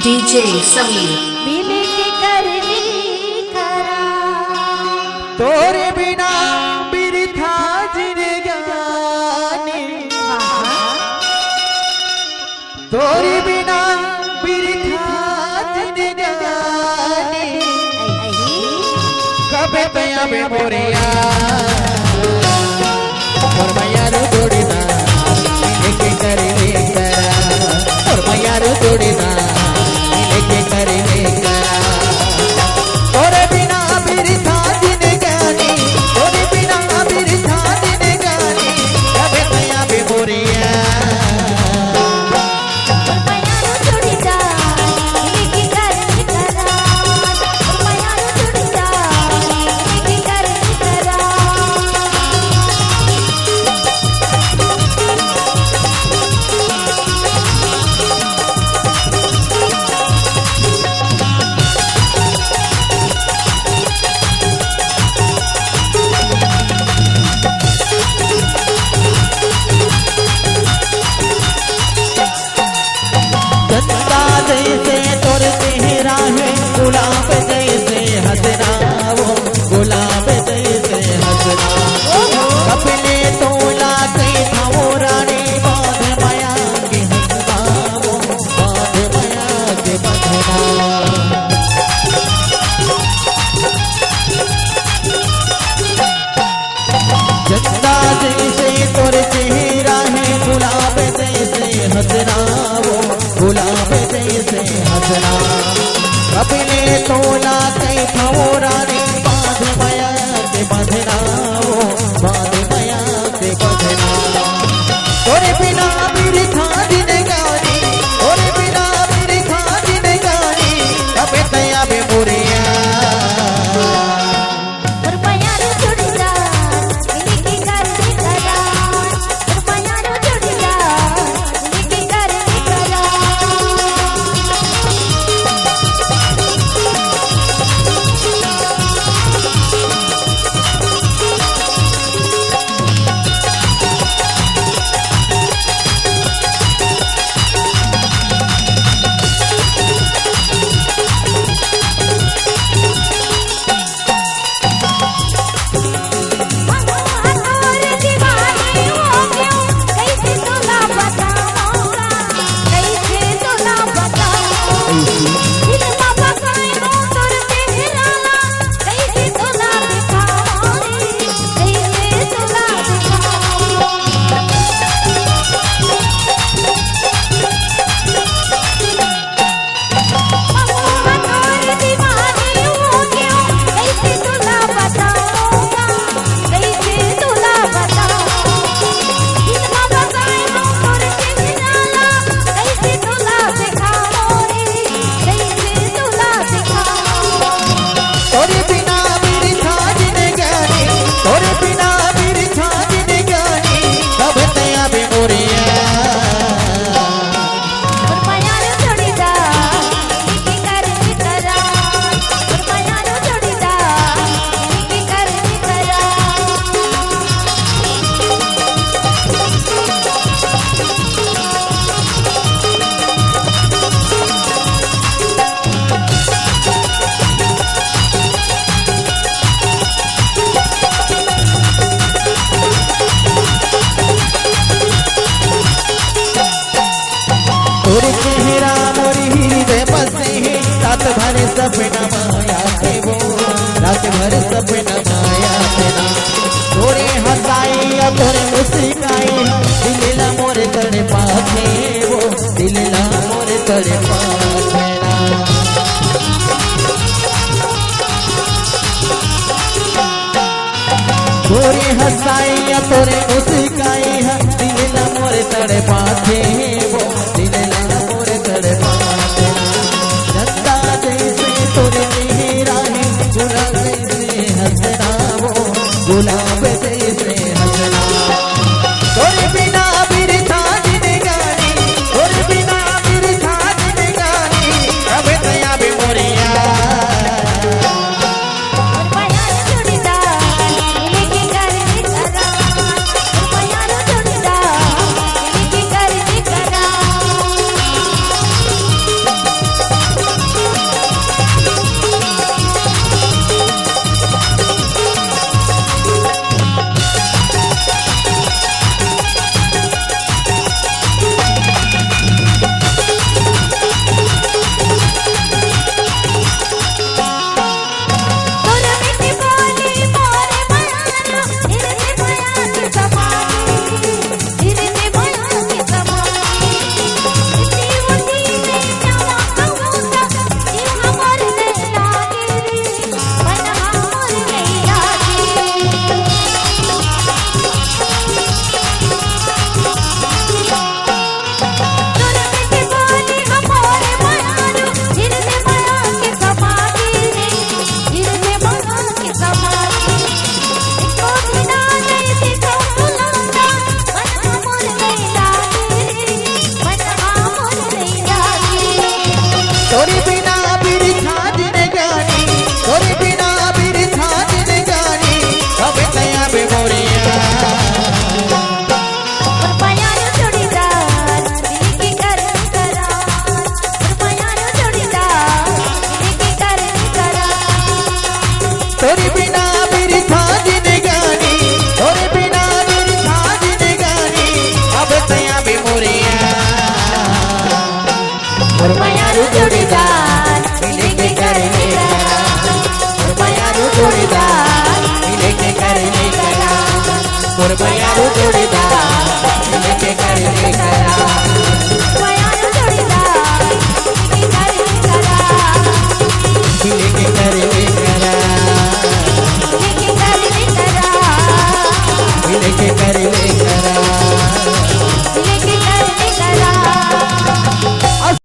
DJ Sameer मिल के करनी करा तोरे बिना बिरथा जिंदगानी तोरे बिना बिरथा जिंदगानी कबे तया बे मोरिया और मैया रो जोड़ीना लेके करे करा और मैया रो जोड़ीना लेके करे करा तोरे बिना बिरथा जिंदगानी तोरे बिना बिरथा जिंदगानी कबे तया बे मोरिया जैसे तोर चेहरा है गुलाब जैसे हंसना वो गुलाब जैसे हंसना अपने तोला के था वो रानी बांध माया के हंसना वो बांध माया के बंधना चंदा जैसे तोर चेहरा है गुलाब जैसे हंसना वो गुलाब जैसे हंसना अपने तोला के वो रानी बांध माया के बंधना वो बांध माया के बंधना तोरे बिना बिरथा जिंदगानी तोरे बिना बिरथा जिंदगानी कबे तया बे मोरिया तोरे चेहरा मोरी हृदय बसे है रात भर सपना माया के वो रात भर सपना माया तेरा तोरे हंसाई या तोरे मुस्काई दिलला मोरे तड़े पाथे वो दिलला मोरे तड़े पाथे तोरे हंसाई या तोरे मुस्काई दिलला मोरे तड़े पाथे वो दिलला मोरे तड़े पाथे चंदा जैसे तोरे चेहरा है गुलाब जैसे हंसना वो गुलाब